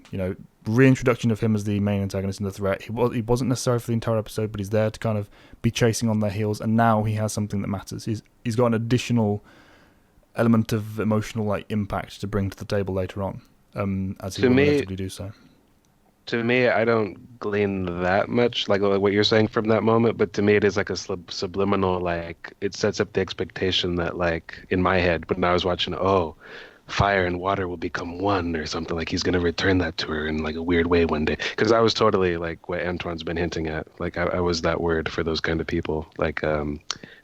Reintroduction of him as the main antagonist and the threat. He wasn't necessary for the entire episode, but he's there to kind of be chasing on their heels. And now he has something that matters. He's got an additional element of emotional impact to bring to the table later on, as he will inevitably do so. To me, I don't glean that much, like what you're saying from that moment, but to me, it is like a subliminal, like it sets up the expectation that, like in my head, when I was watching, oh, fire and water will become one or something. Like he's gonna return that to her in like a weird way one day. Because I was totally like what Antoine's been hinting at. Like I was that word for those kind of people. Like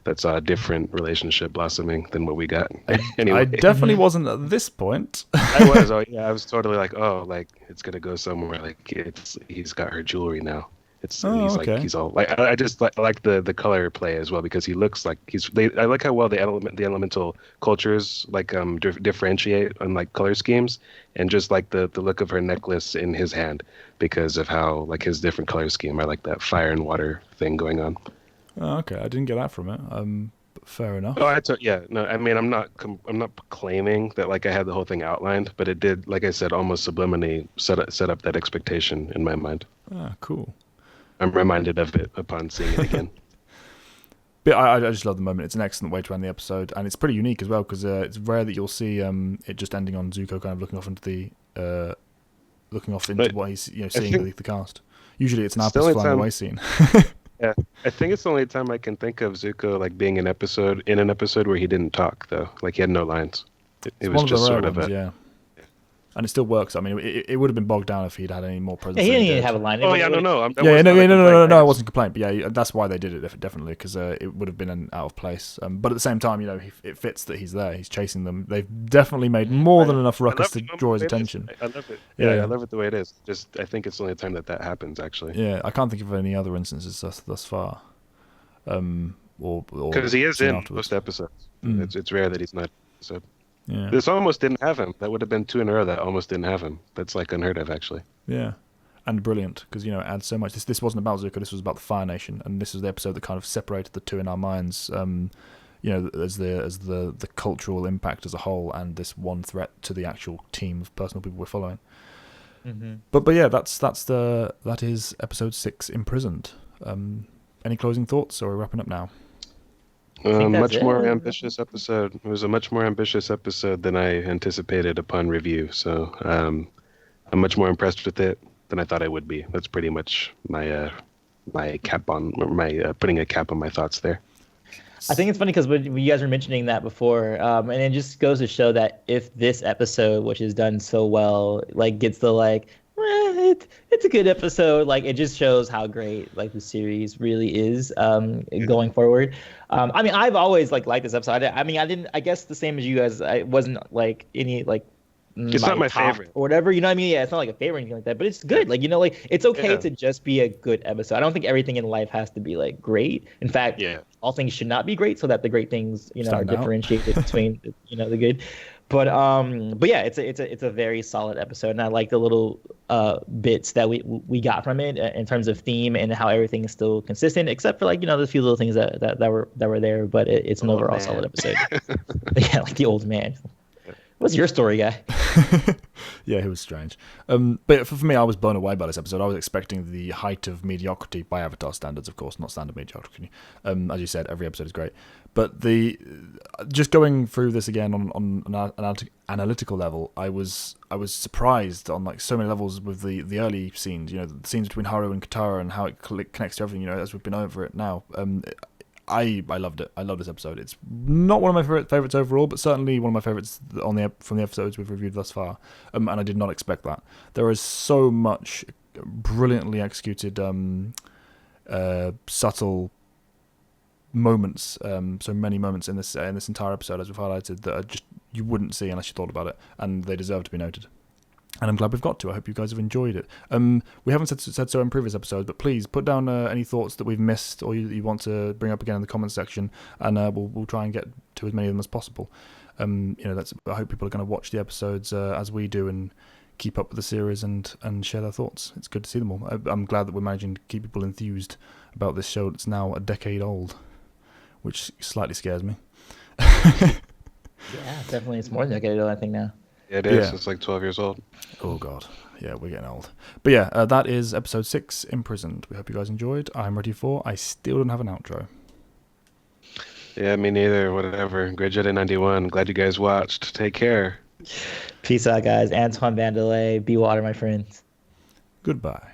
that saw a different relationship blossoming than what we got. I Anyway, definitely wasn't at this point. I was. Oh yeah, I was totally like, oh, like it's gonna go somewhere. Like he's got her jewelry now. It's Oh, he's okay. like he's all like I just like the color play as well because he looks like I like how well the elemental cultures like differentiate on like color schemes and just like the look of her necklace in his hand because of how like his different color scheme. I like that fire and water thing going on. Oh, okay, I didn't get that from it. But fair enough. Oh, yeah. No, I mean, I'm not claiming that like I had the whole thing outlined, but it did, like I said, almost subliminally set up that expectation in my mind. Ah, cool. I'm reminded of it upon seeing it again. But I just love the moment. It's an excellent way to end the episode, and it's pretty unique as well because it's rare that you'll see it just ending on Zuko kind of looking off into But what he's I seeing think the cast. Usually, it's an it's the Apis only flying time, away scene. yeah, I think it's the only time I can think of Zuko like being in an episode where he didn't talk though, like he had no lines. It It's was one of the just rare sort of ones, a. yeah. And it still works. I mean, it would have been bogged down if he'd had any more Yeah, presence he than didn't he even did. have a line. Oh yeah, no. That Yeah, was no, not a complaint. no, it wasn't a complaint. But yeah, that's why they did it definitely because it would have been out of place. But at the same time, it fits that he's there. He's chasing them. They've definitely made more than enough I ruckus love to the draw his way it is. attention. I love it. Yeah. Yeah, I love it the way it is. Just I think it's the only time that happens actually. Yeah, I can't think of any other instances thus far. Or Because he is seen in afterwards. most episodes. Mm. It's rare that he's not. So Yeah, this almost didn't have him. That would have been two in a row that almost didn't have him. That's like unheard of actually. yeah, and brilliant because it adds so much. This wasn't about Zuko. This was about the Fire Nation, and this was the episode that kind of separated the two in our minds. As the cultural impact as a whole, and this one threat to the actual team of personal people we're following. Mm-hmm. But yeah, that is episode 6, Imprisoned. Any closing thoughts, or are we wrapping up now? think that's Much more it. ambitious episode. It was a much more ambitious episode than I anticipated upon review. So I'm much more impressed with it than I thought I would be. That's pretty much my putting a cap on my thoughts there. I think it's funny because when you guys were mentioning that before, and it just goes to show that if this episode, which is done so well, like gets the it's a good episode. Like it just shows how great like the series really is going forward. I mean, I've always liked this episode. I didn't. I guess the same as you guys. I wasn't like any like. It's not my top favorite or whatever. You know what I mean? Yeah, it's not like a favorite or anything like that. But it's good. Like it's okay to just be a good episode. I don't think everything in life has to be like great. In fact, all things should not be great, so that the great things are Stand out. differentiated between the good. But yeah, it's a very solid episode, and I like the little bits that we got from it in terms of theme and how everything is still consistent, except for the few little things that were there. But it's an overall solid episode. Yeah, like the old man. What's your story, guy? Yeah, it was strange. But for me, I was blown away by this episode. I was expecting the height of mediocrity by Avatar standards, of course, not standard mediocrity. As you said, every episode is great. But just going through this again on an analytical level, I was surprised on like so many levels with the early scenes. The scenes between Haru and Katara and how it connects to everything. As we've been over it now. I loved it. I love this episode. It's not one of my favorites overall, but certainly one of my favorites from the episodes we've reviewed thus far. And I did not expect that. There is so much brilliantly executed, subtle moments. So many moments in this entire episode, as we've highlighted, that are just you wouldn't see unless you thought about it, and they deserve to be noted. And I'm glad we've got to. I hope you guys have enjoyed it. We haven't said so in previous episodes, but please put down any thoughts that we've missed or you want to bring up again in the comments section, and we'll try and get to as many of them as possible. I hope people are going to watch the episodes as we do and keep up with the series and share their thoughts. It's good to see them all. I'm glad that we're managing to keep people enthused about this show that's now a decade old, which slightly scares me. Yeah, definitely. It's more than a decade old, I think now. Yeah, it is. Yeah. It's like 12 years old. Oh, God. Yeah, we're getting old. But yeah, that is episode 6, Imprisoned. We hope you guys enjoyed. I'm ready for... I still don't have an outro. Yeah, me neither. Whatever. Great Jedi 91. Glad you guys watched. Take care. Peace out, guys. Antoine Vandelay. Be water, my friends. Goodbye.